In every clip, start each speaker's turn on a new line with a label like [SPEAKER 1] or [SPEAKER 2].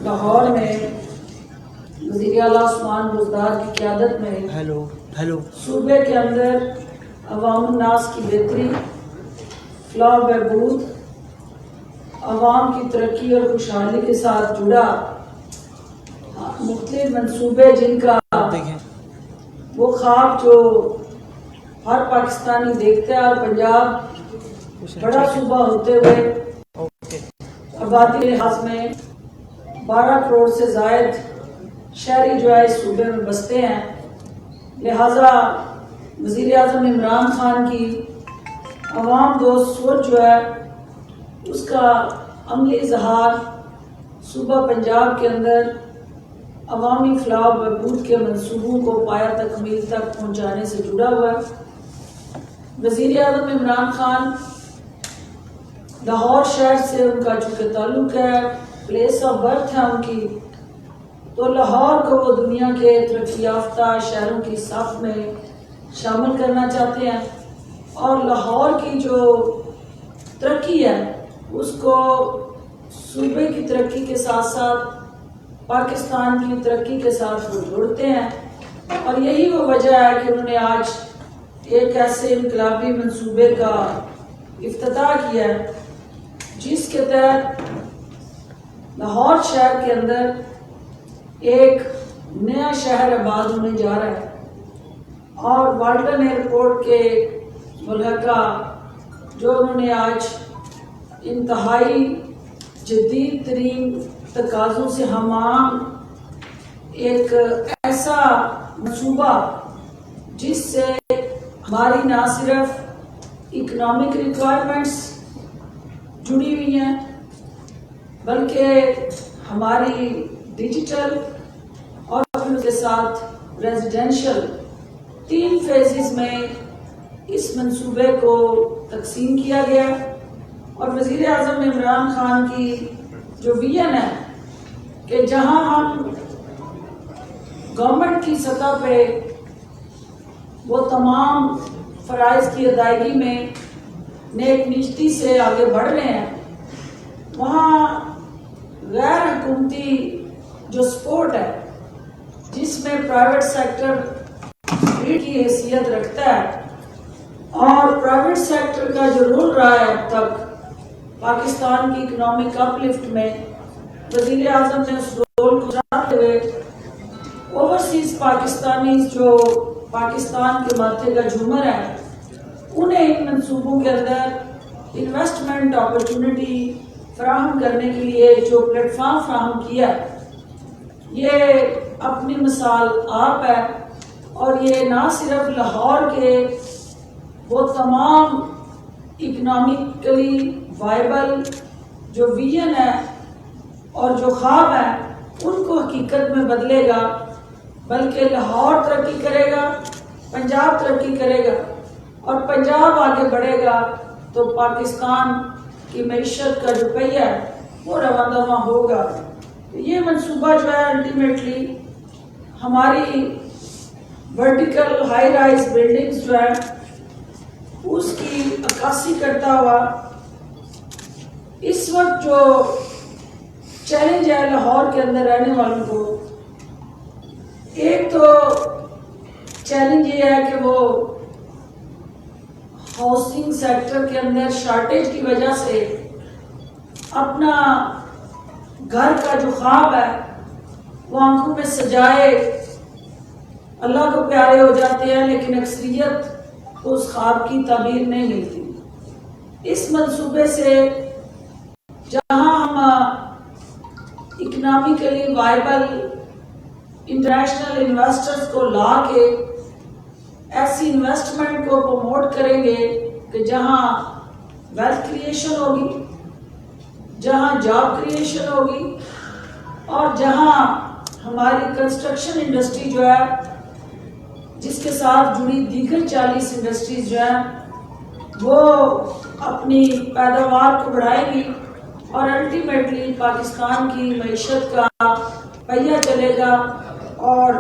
[SPEAKER 1] لاہور میں وزیر اعلیٰ عثمان بزدار کی قیادت میں صوبے کے اندر عوام الناس کی بہتری، فلاح و بہبود، عوام کی ترقی اور خوشحالی کے ساتھ جڑا مختلف منصوبے، جن کا وہ خواب جو ہر پاکستانی دیکھتا ہے، اور پنجاب بڑا صوبہ ہوتے ہوئے آبادی کے لحاظ میں 12 کروڑ سے زائد شہری جو ہے اس صوبے میں بستے ہیں، لہٰذا وزیر اعظم عمران خان کی عوام دوست سوچ جو ہے اس کا عملی اظہار صوبہ پنجاب کے اندر عوامی فلاح و بہبود کے منصوبوں کو پایہ تکمیل تک پہنچانے سے جڑا ہوا ہے۔ وزیر اعظم عمران خان لاہور شہر سے ان کا چونکہ تعلق ہے، پلیس آف برتھ ہے ان کی، تو لاہور کو وہ دنیا کے ترقی یافتہ شہروں کی صف میں شامل کرنا چاہتے ہیں، اور لاہور کی جو ترقی ہے اس کو صوبے کی ترقی کے ساتھ ساتھ پاکستان کی ترقی کے ساتھ وہ جوڑتے ہیں، اور یہی وہ وجہ ہے کہ انہوں نے آج ایک ایسے انقلابی منصوبے کا افتتاح کیا ہے جس کے تحت لاہور شہر کے اندر ایک نیا شہر آباد ہونے جا رہا ہے، اور والٹن ایئرپورٹ کے ملحقہ جو انہوں نے آج انتہائی جدید ترین تقاضوں سے ہمام ایک ایسا منصوبہ جس سے ہماری نہ صرف اکنامک ریکوائرمنٹس جڑی ہوئی ہیں بلکہ ہماری ڈیجیٹل اور پھر اس کے ساتھ ریزیڈینشل 3 فیزز میں اس منصوبے کو تقسیم کیا گیا، اور وزیر اعظم عمران خان کی جو ویژن ہے کہ جہاں ہم گورنمنٹ کی سطح پہ وہ تمام فرائض کی ادائیگی میں نیک نیستی سے آگے بڑھ رہے ہیں، وہاں غیر حکومتی جو سپورٹ ہے جس میں پرائیویٹ سیکٹر لیڈ کی حیثیت رکھتا ہے، اور پرائیویٹ سیکٹر کا جو رول رہا ہے اب تک پاکستان کی اکنامک اپ لفٹ میں، وزیر اعظم نے اس رول کو جانتے ہوئے اوورسیز پاکستانی جو پاکستان کے ماتھے کا جھومر ہے انہیں ان منصوبوں کے اندر انویسٹمنٹ اپرچونٹی فراہم کرنے کے لیے جو پلیٹ فارم فراہم کیا، یہ اپنی مثال آپ ہے، اور یہ نہ صرف لاہور کے وہ تمام اکنامکلی وائبل جو ویژن ہے اور جو خواب ہے ان کو حقیقت میں بدلے گا، بلکہ لاہور ترقی کرے گا، پنجاب ترقی کرے گا، اور پنجاب آگے بڑھے گا تو پاکستان کی معیشت کا جو پہیہ ہے وہ رواں دواں ہوگا۔ یہ منصوبہ جو ہے الٹیمیٹلی ہماری ورٹیکل ہائی رائز بلڈنگز جو ہے اس کی عکاسی کرتا ہوا اس وقت جو چیلنج ہے لاہور کے اندر رہنے والوں کو، ایک تو چیلنج یہ ہے کہ وہ ہاؤسنگ سیکٹر کے اندر شارٹیج کی وجہ سے اپنا گھر کا جو خواب ہے وہ آنکھوں میں سجائے اللہ کو پیارے ہو جاتے ہیں، لیکن اکثریت کو اس خواب کی تعبیر نہیں ملتی۔ اس منصوبے سے جہاں ہم اکنامکلی وائبل انٹرنیشنل انویسٹرز کو لا کے ایسی انویسٹمنٹ کو پروموٹ کریں گے کہ جہاں ویلتھ کریشن ہوگی، جہاں جاب کریشن ہوگی، اور جہاں ہماری کنسٹرکشن انڈسٹری جو ہے جس کے ساتھ جڑی دیگر 40 انڈسٹریز جو ہیں وہ اپنی پیداوار کو بڑھائیں گی، اور الٹیمیٹلی پاکستان کی معیشت کا پہیہ چلے گا۔ اور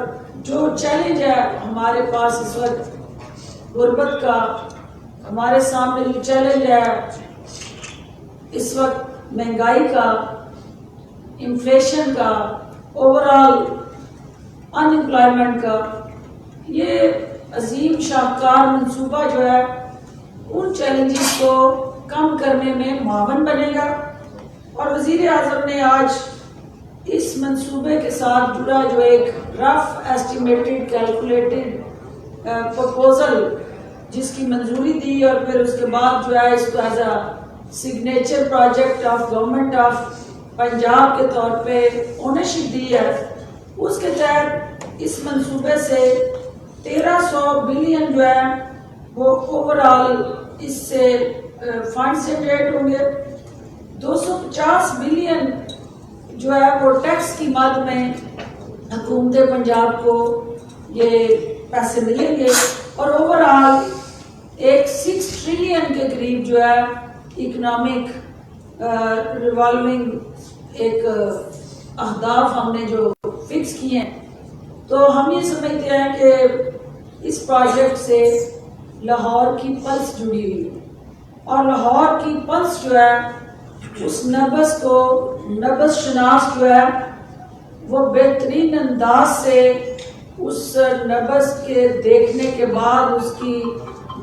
[SPEAKER 1] جو چیلنج ہے ہمارے پاس اس وقت غربت کا، ہمارے سامنے جو چیلنج ہے اس وقت مہنگائی کا، انفلیشن کا، اوور آل انمپلائمنٹ کا، یہ عظیم شاہکار منصوبہ جو ہے ان چیلنجز کو کم کرنے میں معاون بنے گا۔ اور وزیر اعظم نے آج اس منصوبے کے ساتھ جڑا جو ایک رف ایسٹیمیٹڈ کیلکولیٹڈ پرپوزل جس کی منظوری دی، اور پھر اس کے بعد جو ہے اس کو as a signature project of government of Punjab کے طور پہ اونرشپ دی ہے، اس کے تحت اس منصوبے سے 1300 بلین جو ہے وہ اوور آل اس سے فنڈ سے جنریٹ ہوں گے، 250 بلین جو ہے وہ ٹیکس کی مد میں حکومت پنجاب کو یہ پیسے ملیں گے، اور اوور آل ایک 6 ٹریلین کے قریب جو ہے اکنامک ریوالونگ ایک اہداف ہم نے جو فکس کیے ہیں۔ تو ہم یہ سمجھتے ہیں کہ اس پروجیکٹ سے لاہور کی پلس جڑی ہوئی ہے، اور لاہور کی پلس جو ہے اس نبض شناس جو ہے وہ بہترین انداز سے اس نبض کے دیکھنے کے بعد اس کی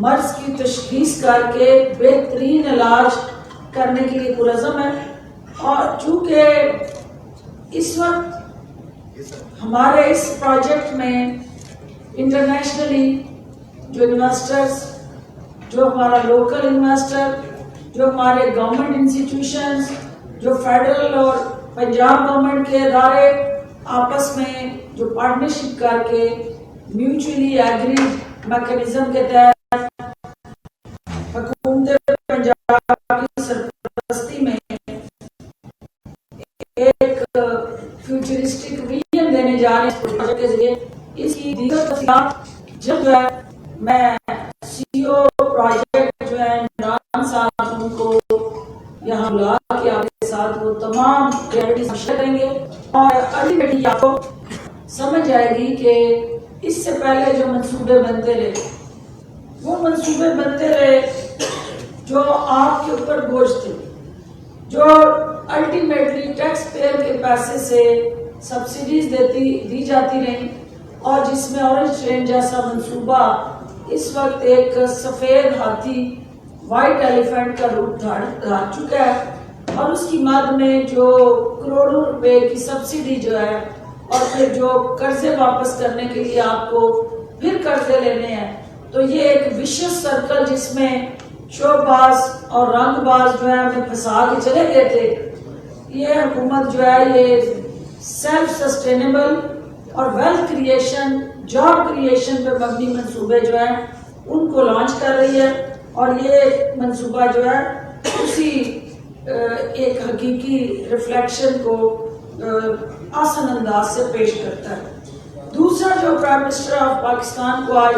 [SPEAKER 1] مرض کی تشخیص کر کے بہترین علاج کرنے کے لیے پرعزم ہے۔ اور چونکہ اس وقت ہمارے اس پروجیکٹ میں انٹرنیشنلی جو انویسٹرز، جو ہمارا لوکل انویسٹر، جو ہمارے گورنمنٹ انسٹیٹیوشنز، جو فیڈرل اور پنجاب گورنمنٹ کے ادارے آپس میں جو پارٹنرشپ کر کے میوچولی ایگریڈ میکینزم کے تحت حکومت پنجاب کی سرپرستی میں ایک فیوچرسٹک ویژن دینے جا رہے ہیں اس پروجیکٹ کے ذریعے، اس کی دیگر تفصیلات جب جو ہے میں سی او پروجیکٹ جو ہے عمران صاحب ان کو یہاں بلا کے آپ کے ساتھ وہ تمام کلیئرٹی شیئر کریں گے، اور الٹیمیٹلی آپ کو سمجھ آئے گی کہ اس سے پہلے جو منصوبے بنتے رہے وہ منصوبے بنتے رہے جو آپ کے اوپر بوجھ تھے، جو الٹیمیٹلی ٹیکس پیئر کے پیسے سے سبسڈیز دی جاتی رہیں، اور جس میں اورنج ٹرین جیسا منصوبہ اس وقت ایک سفید ہاتھی وائٹ ایلیفینٹ کا روپ دھار چکا ہے، اور اس کی مد میں جو کروڑوں روپے کی سبسڈی جو ہے، اور پھر جو قرضے واپس کرنے کے لیے آپ کو پھر قرضے لینے ہیں، تو یہ ایک وشیس سرکل جس میں شوق باز اور رنگ باز جو ہے ہمیں پھنسا کے چلے گئے تھے، یہ حکومت جو ہے یہ سیلف سسٹینیبل اور ویلتھ کریشن، جاب کریشن پہ مبنی منصوبے جو ہیں ان کو لانچ کر رہی ہے، اور یہ منصوبہ جو ہے اسی ایک حقیقی ریفلیکشن کو آسان انداز سے پیش کرتا ہے۔ دوسرا جو پرائم منسٹر آف پاکستان کو آج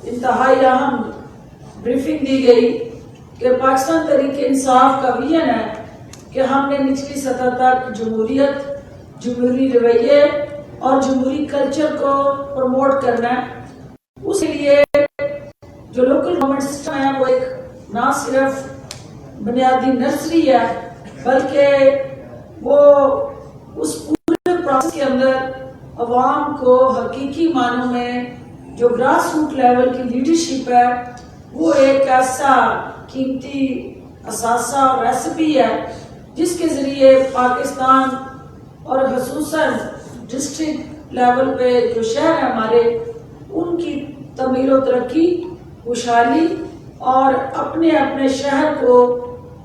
[SPEAKER 1] انتہائی اہم بریفنگ دی گئی کہ پاکستان تحریک انصاف کا ویژن ہے کہ ہم نے نچلی سطح تک جمہوریت، جمہوری رویے اور جمہوری کلچر کو پروموٹ کرنا ہے۔ اس کے لیے جو لوکل گورنمنٹ سسٹم ہے وہ ایک نہ صرف بنیادی نرسری ہے، بلکہ وہ اس پورے پروسیس کے اندر عوام کو حقیقی معنوں میں جو گراس روٹ لیول کی لیڈرشپ ہے وہ ایک ایسا قیمتی اثاثہ اور ریسپی ہے جس کے ذریعے پاکستان اور خصوصاً ڈسٹرکٹ لیول پہ جو شہر ہیں ہمارے، ان کی تکمیل و ترقی، خوشحالی اور اپنے اپنے شہر کو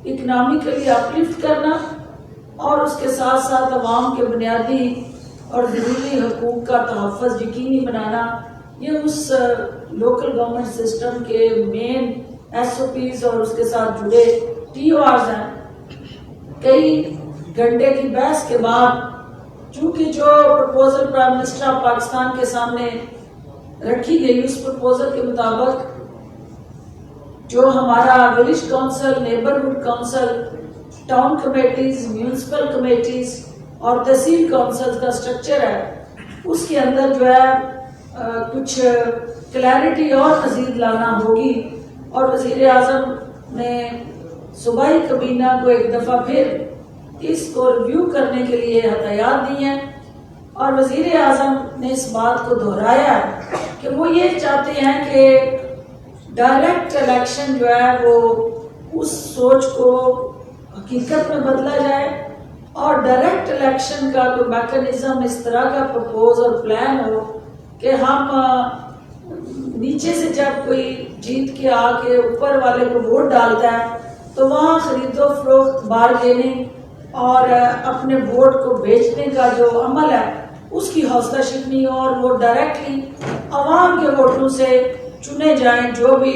[SPEAKER 1] اکنامکلی اپلفٹ کرنا، اور اس کے ساتھ ساتھ عوام کے بنیادی اور ضروری حقوق کا تحفظ یقینی بنانا، یہ اس لوکل گورنمنٹ سسٹم کے مین ایس او پیز اور اس کے ساتھ جڑے ٹی او آرز ہیں۔ کئی گھنٹے کی بحث کے بعد چونکہ جو proposal prime minister of Pakistan کے سامنے رکھی گئی، اس پرپوزل کے مطابق جو ہمارا village council, neighbourhood council, town committees, municipal committees اور تحصیل کونسل کا سٹرکچر ہے، اس کے اندر جو ہے کچھ کلیئرٹی اور مزید لانا ہوگی، اور وزیر اعظم نے صوبائی کابینہ کو ایک دفعہ پھر اس کو ریویو کرنے کے لیے ہدایات دی ہیں، اور وزیر اعظم نے اس بات کو دہرایا ہے کہ وہ یہ چاہتے ہیں کہ ڈائریکٹ الیکشن جو ہے وہ اس سوچ کو حقیقت میں بدلا جائے، اور ڈائریکٹ الیکشن کا کوئی میکنزم اس طرح کا پرپوز اور پلان ہو کہ ہم نیچے سے جب کوئی جیت کے آ کے اوپر والے کو ووٹ ڈالتا ہے تو وہاں خرید و فروخت، بارگیننگ اور اپنے ووٹ کو بیچنے کا جو عمل ہے اس کی حوصلہ شکنی ہو، اور وہ ڈائریکٹلی عوام کے ووٹوں سے چنے جائیں جو بھی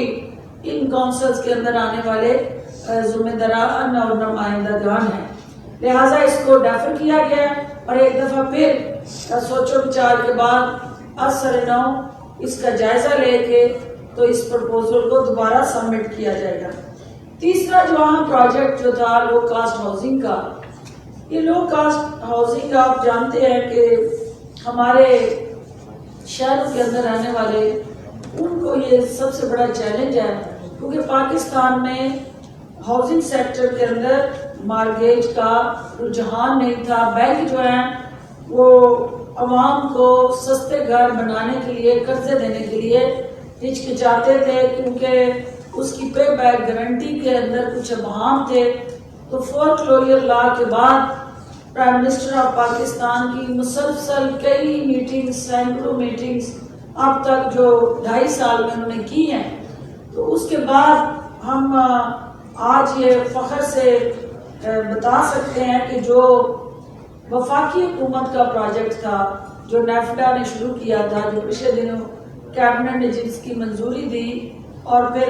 [SPEAKER 1] ان کونسلز کے اندر آنے والے ذمہ داران اور نمائندہ گان ہیں۔ لہٰذا اس کو ڈیفر کیا گیا، اور ایک دفعہ پھر سوچ و بچار کے بعد از سر نو اس کا جائزہ لے کے تو اس پرپوزل کو دوبارہ سبمٹ کیا جائے گا۔ تیسرا جو اہم پروجیکٹ جو تھا لو کاسٹ ہاؤسنگ کا، یہ لو کاسٹ ہاؤسنگ آپ جانتے ہیں کہ ہمارے شہروں کے اندر رہنے والے ان کو یہ سب سے بڑا چیلنج ہے، کیونکہ پاکستان میں ہاؤسنگ سیکٹر کے اندر مارگیج کا رجحان نہیں تھا۔ بینک جو ہیں وہ عوام کو سستے گھر بنانے کے لیے، قرضے دینے کے لیے ہچکچاتے تھے، کیونکہ اس کی پے بیک گارنٹی کے اندر کچھ ابہام تھے۔ تو فور کلوجر لا کے بعد پرائم منسٹر آف پاکستان کی مسلسل کئی میٹنگز، سینکڑوں میٹنگز اب تک جو 2.5 سال میں انہوں نے کی ہیں، تو اس کے بعد ہم آج یہ فخر سے بتا سکتے ہیں کہ جو وفاقی حکومت کا پروجیکٹ تھا، جو نیفڈا نے شروع کیا تھا، جو پچھلے دنوں کیبنٹ نے جس کی منظوری دی، اور پھر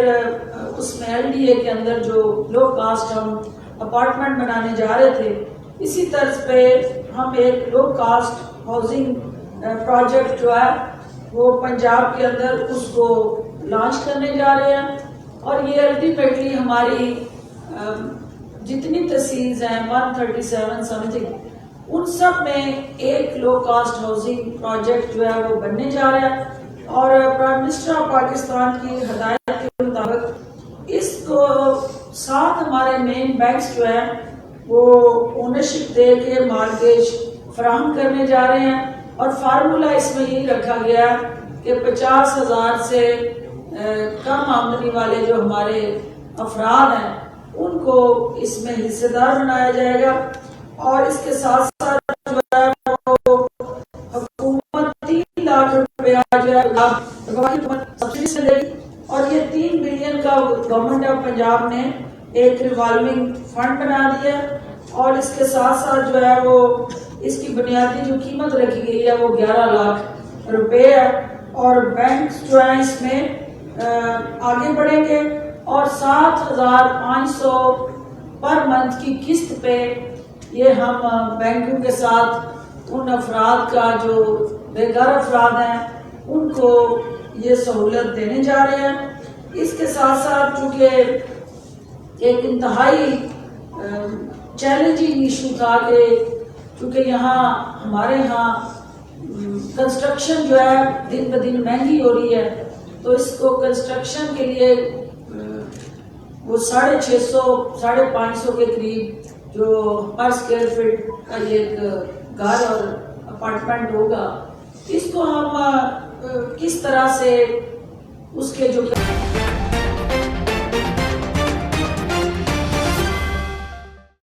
[SPEAKER 1] اس میں ایل ڈی اے کے اندر جو لو کاسٹ ہم اپارٹمنٹ بنانے جا رہے تھے، اسی طرز پہ ہم ایک لو کاسٹ ہاؤسنگ پروجیکٹ جو ہے وہ پنجاب کے اندر اس کو لانچ کرنے جا رہے ہیں، اور یہ الٹیمیٹلی ہماری جتنی تحصیلز ہیں 137 سم تھنگ، ان سب میں ایک لو کاسٹ ہاؤسنگ پروجیکٹ جو ہے وہ بننے جا رہا ہے، اور پرائم منسٹر آف پاکستان کی ہدایت کے مطابق اس کو ساتھ ہمارے مین بینکس جو ہیں وہ اونرشپ دے کے مارگیج فراہم کرنے جا رہے ہیں، اور فارمولہ اس میں یہی رکھا گیا کہ 50,000 سے کم آمدنی والے جو ہمارے افراد ہیں ان کو اس میں حصے دار بنایا جائے گا، اور اس کے ساتھ ساتھ جو ہے وہ حکومت 3 لاکھ روپیہ جو ہے سبسڈی سے لے گی، اور یہ 3 بلین کا گورنمنٹ آف پنجاب نے ایک ریوالونگ فنڈ بنا دیا، اور اس کے ساتھ ساتھ جو ہے وہ اس کی بنیادی جو قیمت رکھی گئی ہے وہ 11 لاکھ روپے ہے، اور بینکس جو ہیں اس میں آگے بڑھیں گے، اور 7,500 پر منتھ کی قسط پہ یہ ہم بینکوں کے ساتھ ان افراد کا جو بے گھر افراد ہیں ان کو یہ سہولت دینے جا رہے ہیں۔ اس کے ساتھ ساتھ چونکہ ایک انتہائی چیلنجنگ ایشو تھا کہ چونکہ ہمارے ہاں کنسٹرکشن جو ہے دن بدن مہنگی ہو رہی ہے، تو اس کو کنسٹرکشن کے لیے وہ 650 550 کے قریب جو پر اسکوائر فٹ کا یہ ایک گھر اور اپارٹمنٹ ہوگا، اس کو ہم کس طرح سے اس کے جو